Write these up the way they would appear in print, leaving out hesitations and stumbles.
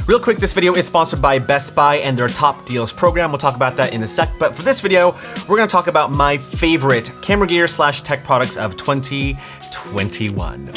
Real quick, this video is sponsored by Best Buy and their top deals program. We'll talk about that in a sec, but for this video, we're gonna talk about my favorite camera gear / tech products of 2021.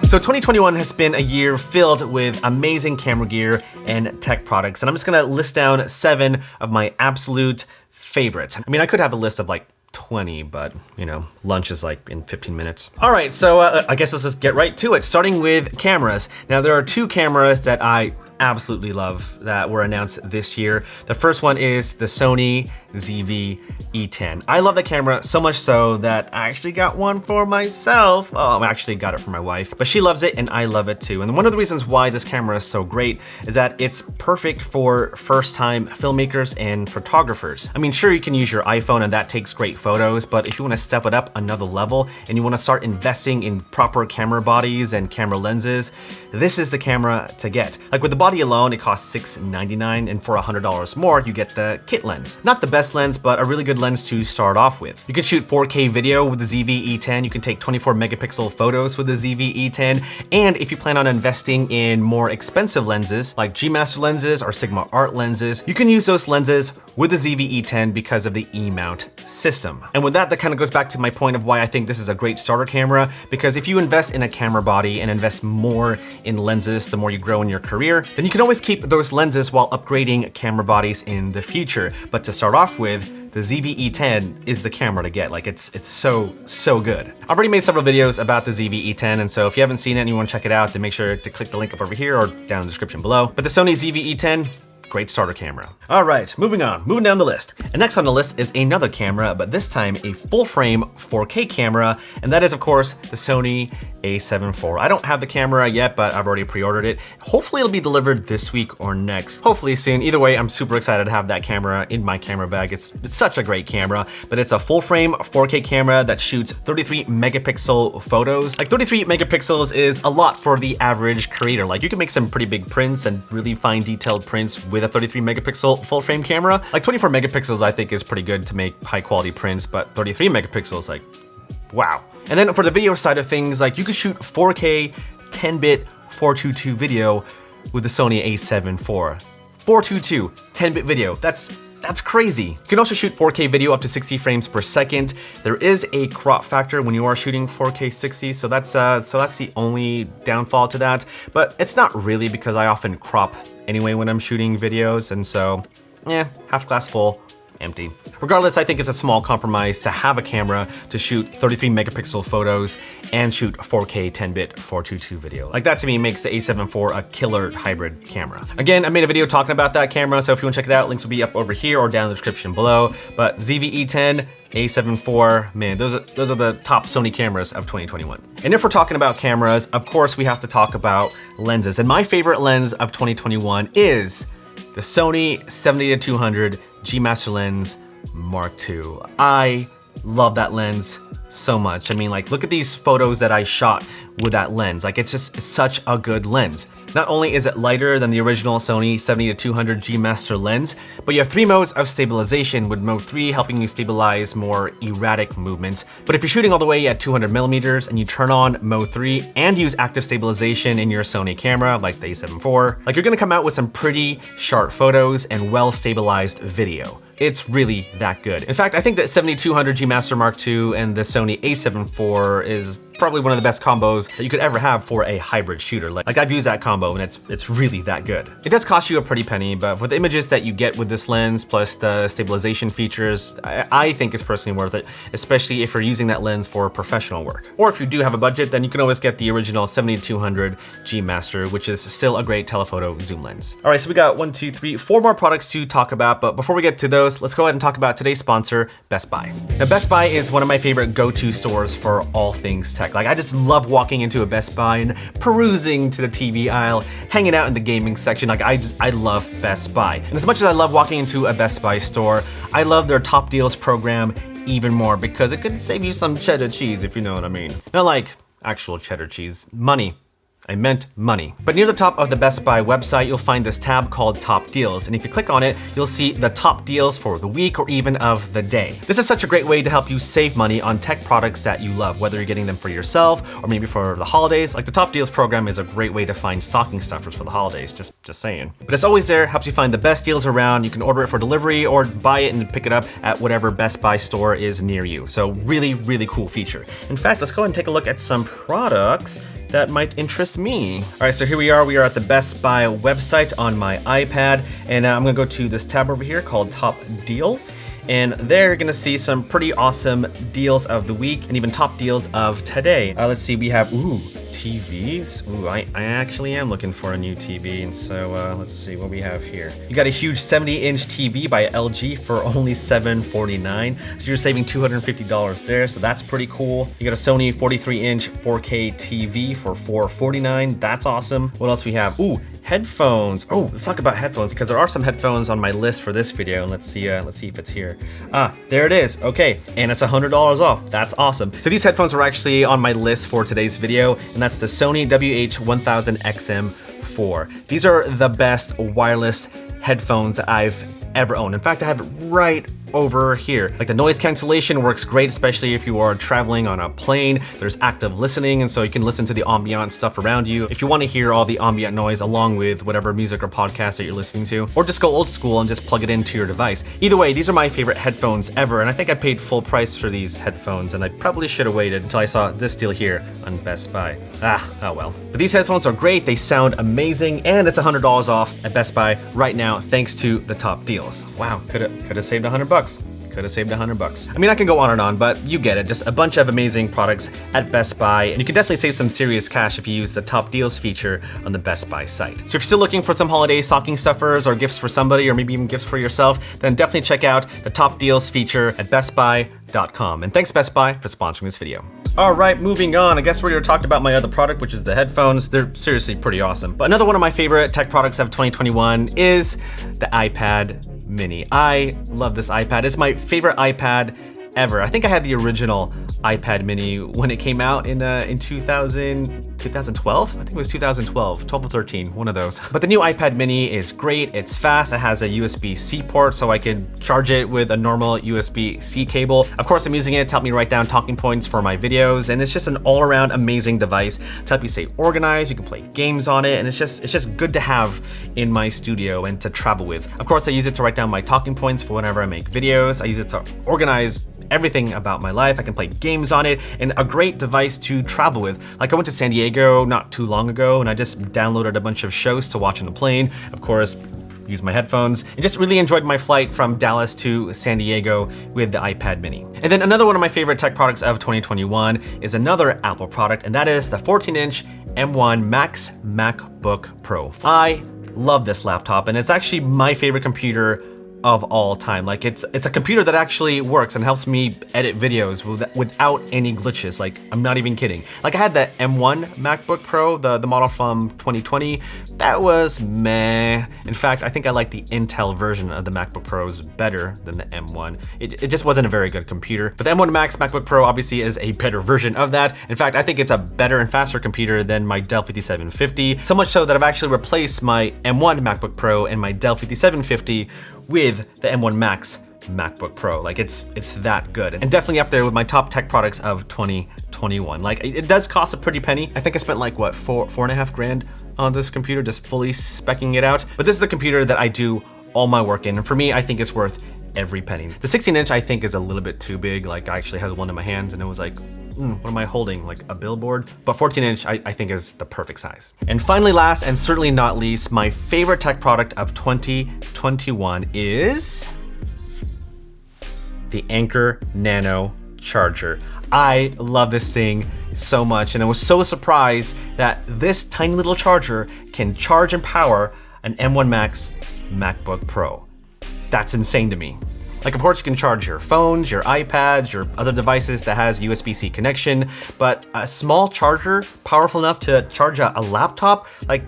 So 2021 has been a year filled with amazing camera gear and tech products, and I'm just gonna list down 7 of my absolute favorite. I mean, I could have a list of like 20, but you know, lunch is like in 15 minutes. All right, so I guess let's just get right to it, starting with cameras. Now, there are 2 cameras that I absolutely love that were announced this year. The first one is the Sony ZV10. I love the camera so much so that I actually got one for myself. Oh, I actually got it for my wife, but she loves it and I love it too. And one of the reasons why this camera is so great is that it's perfect for first-time filmmakers and photographers. I mean, sure, you can use your iPhone and that takes great photos, but if you want to step it up another level and you want to start investing in proper camera bodies and camera lenses, this is the camera to get. Like with the body alone, it costs $699, and for $100 more, you get the kit lens. Not the best lens, but a really good lens to start off with. You can shoot 4K video with the ZV-E10, you can take 24 megapixel photos with the ZV-E10, and if you plan on investing in more expensive lenses, like G Master lenses or Sigma Art lenses, you can use those lenses with the ZV-E10 because of the E-mount system. And with that kind of goes back to my point of why I think this is a great starter camera, because if you invest in a camera body and invest more in lenses the more you grow in your career, then you can always keep those lenses while upgrading camera bodies in the future. But to start off with, the ZV-E10 is the camera to get. Like it's so good. I've already made several videos about the ZV-E10, and so if you haven't seen it and you want to check it out, then make sure to click the link up over here or down in the description below. But the Sony ZV-E10, great starter camera. All right, moving down the list. And next on the list is another camera, but this time a full frame 4K camera, and that is of course the Sony A74. I don't have the camera yet, but I've already pre-ordered it. Hopefully it'll be delivered this week or next. Hopefully soon. Either way, I'm super excited to have that camera in my camera bag. It's such a great camera, but it's a full frame 4K camera that shoots 33 megapixel photos. Like 33 megapixels is a lot for the average creator. Like you can make some pretty big prints and really fine detailed prints with a 33 megapixel full frame camera. Like 24 megapixels I think is pretty good to make high quality prints, but 33 megapixels, like, wow. And then for the video side of things, like you could shoot 4K 10-bit 422 video with the Sony A74. 422 10-bit video, that's crazy. You can also shoot 4K video up to 60 frames per second. There is a crop factor when you are shooting 4K 60, so that's the only downfall to that. But it's not really, because I often crop anyway when I'm shooting videos, and so, half glass full, empty. Regardless, I think it's a small compromise to have a camera to shoot 33 megapixel photos and shoot 4K 10-bit 422 video. Like that to me makes the A74 a killer hybrid camera. Again, I made a video talking about that camera, so if you want to check it out, links will be up over here or down in the description below. But ZV-E10, A74, man, those are the top Sony cameras of 2021. And if we're talking about cameras, of course we have to talk about lenses. And my favorite lens of 2021 is the Sony 70-200 G Master lens Mark II. I love that lens so much. I mean, like, look at these photos that I shot with that lens. Like, it's such a good lens. Not only is it lighter than the original Sony 70-200 G Master lens, but you have 3 modes of stabilization, with mode 3 helping you stabilize more erratic movements. But if you're shooting all the way at 200 millimeters and you turn on mode 3 and use active stabilization in your Sony camera, like the A74, like you're gonna come out with some pretty sharp photos and well-stabilized video. It's really that good. In fact, I think that 70-200 G Master Mark II and the Sony A74 is probably one of the best combos that you could ever have for a hybrid shooter. Like I've used that combo and it's really that good. It does cost you a pretty penny, but with the images that you get with this lens, plus the stabilization features, I think it's personally worth it, especially if you're using that lens for professional work. Or if you do have a budget, then you can always get the original 70-200 G Master, which is still a great telephoto zoom lens. All right, so we got 1, 2, 3, 4 more products to talk about, but before we get to those, let's go ahead and talk about today's sponsor, Best Buy. Now, Best Buy is one of my favorite go-to stores for all things tech. Like, I just love walking into a Best Buy and perusing to the TV aisle, hanging out in the gaming section. Like, I love Best Buy. And as much as I love walking into a Best Buy store, I love their top deals program even more, because it could save you some cheddar cheese, if you know what I mean. Not like actual cheddar cheese, money. I meant money. But near the top of the Best Buy website, you'll find this tab called Top Deals. And if you click on it, you'll see the top deals for the week or even of the day. This is such a great way to help you save money on tech products that you love, whether you're getting them for yourself or maybe for the holidays. Like the Top Deals program is a great way to find stocking stuffers for the holidays, just saying. But it's always there, helps you find the best deals around. You can order it for delivery or buy it and pick it up at whatever Best Buy store is near you. So really, really cool feature. In fact, let's go ahead and take a look at some products that might interest me. All right, so here we are at the Best Buy website on my iPad, and I'm gonna go to this tab over here called Top Deals, and there you're gonna see some pretty awesome deals of the week and even top deals of today. Let's see, we have, TVs. I actually am looking for a new TV, and so let's see what we have here. You got a huge 70-inch TV by LG for only $749, so you're saving $250 there, so that's pretty cool. You got a Sony 43-inch 4K TV for $449, that's awesome. What else we have? Headphones. Let's talk about headphones because there are some headphones on my list for this video, and let's see if it's here. There it is. Okay, and it's $100 off. That's awesome. So these headphones were actually on my list for today's video, and that's the Sony ZV10 These are the best wireless headphones that I've ever owned. In fact, I have it right over here. Like the noise cancellation works great, especially if you are traveling on a plane. There's active listening, and so you can listen to the ambient stuff around you. If you want to hear all the ambient noise along with whatever music or podcast that you're listening to, or just go old school and just plug it into your device. Either way, these are my favorite headphones ever, and I think I paid full price for these headphones, and I probably should have waited until I saw this deal here on Best Buy. Oh well. But these headphones are great, they sound amazing, and it's $100 off at Best Buy right now thanks to the top deals. Wow, could have saved $100. Could have saved $100. I mean, I can go on and on, but you get it. Just a bunch of amazing products at Best Buy, and you can definitely save some serious cash if you use the Top Deals feature on the Best Buy site. So if you're still looking for some holiday stocking stuffers or gifts for somebody, or maybe even gifts for yourself, then definitely check out the Top Deals feature at bestbuy.com. And thanks Best Buy for sponsoring this video. All right, moving on. I guess we already talked about my other product, which is the headphones. They're seriously pretty awesome. But another one of my favorite tech products of 2021 is the iPad Mini. I love this iPad. It's my favorite iPad ever. I think I had the original iPad Mini when it came out in 2012? I think it was 2012, 12 or 13, one of those. But the new iPad Mini is great, it's fast, it has a USB-C port so I can charge it with a normal USB-C cable. Of course, I'm using it to help me write down talking points for my videos, and it's just an all-around amazing device to help you stay organized. You can play games on it, and it's just good to have in my studio and to travel with. Of course, I use it to write down my talking points for whenever I make videos. I use it to organize everything about my life. I can play games on it, and a great device to travel with. Like I went to San Diego not too long ago, and I just downloaded a bunch of shows to watch on the plane. Of course, used my headphones, and just really enjoyed my flight from Dallas to San Diego with the iPad Mini. And then another one of my favorite tech products of 2021 is another Apple product, and that is the 14-inch M1 Max MacBook Pro. I love this laptop, and it's actually my favorite computer of all time. Like it's a computer that actually works and helps me edit videos without any glitches. Like I'm not even kidding. Like I had the M1 MacBook Pro, the model from 2020. That was meh. In fact, I think I like the Intel version of the MacBook Pros better than the M1. It just wasn't a very good computer. But the M1 Max MacBook Pro obviously is a better version of that. In fact, I think it's a better and faster computer than my Dell 5750. So much so that I've actually replaced my M1 MacBook Pro and my Dell 5750 with the M1 Max MacBook Pro. Like it's that good, and definitely up there with my top tech products of 2021. Like it does cost a pretty penny. I think I spent like what, four and a half grand on this computer, just fully speccing it out. But this is the computer that I do all my work in, and for me, I think it's worth every penny. The 16-inch I think is a little bit too big. Like I actually had one in my hands, and it was like, what am I holding? Like a billboard? But 14-inch I think is the perfect size. And finally, last and certainly not least, my favorite tech product of 2021 is the Anker Nano charger. I love this thing so much, and I was so surprised that this tiny little charger can charge and power an M1 Max MacBook Pro. That's insane to me. Like, of course, you can charge your phones, your iPads, your other devices that has USB-C connection, but a small charger, powerful enough to charge a laptop, like,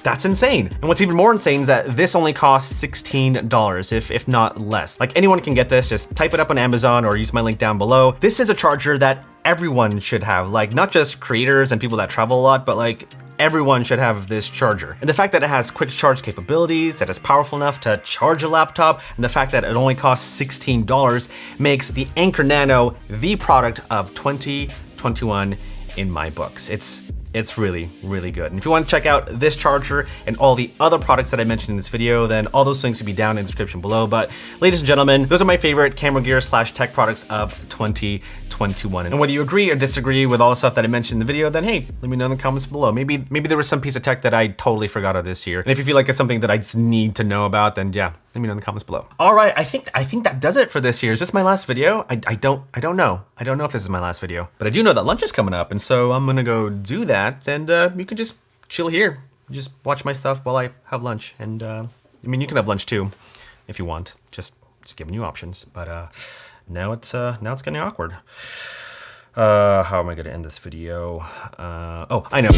That's insane. And what's even more insane is that this only costs $16, if not less. Like anyone can get this, just type it up on Amazon or use my link down below. This is a charger that everyone should have, like not just creators and people that travel a lot, but like everyone should have this charger. And the fact that it has quick charge capabilities, that it's powerful enough to charge a laptop, and the fact that it only costs $16 makes the Anker Nano the product of 2021 in my books. It's really, really good. And if you want to check out this charger and all the other products that I mentioned in this video, then all those links will be down in the description below. But ladies and gentlemen, those are my favorite camera gear / tech products of 2021. And whether you agree or disagree with all the stuff that I mentioned in the video, then hey, let me know in the comments below. Maybe there was some piece of tech that I totally forgot of this year. And if you feel like it's something that I just need to know about, then yeah, let me know in the comments below. All right, I think that does it for this year. Is this my last video? I don't know. I don't know if this is my last video, but I do know that lunch is coming up, and so I'm gonna go do that, and you can just chill here, just watch my stuff while I have lunch. And I mean, you can have lunch too, if you want. Just giving you options. But now it's getting awkward. How am I gonna end this video? Oh, I know.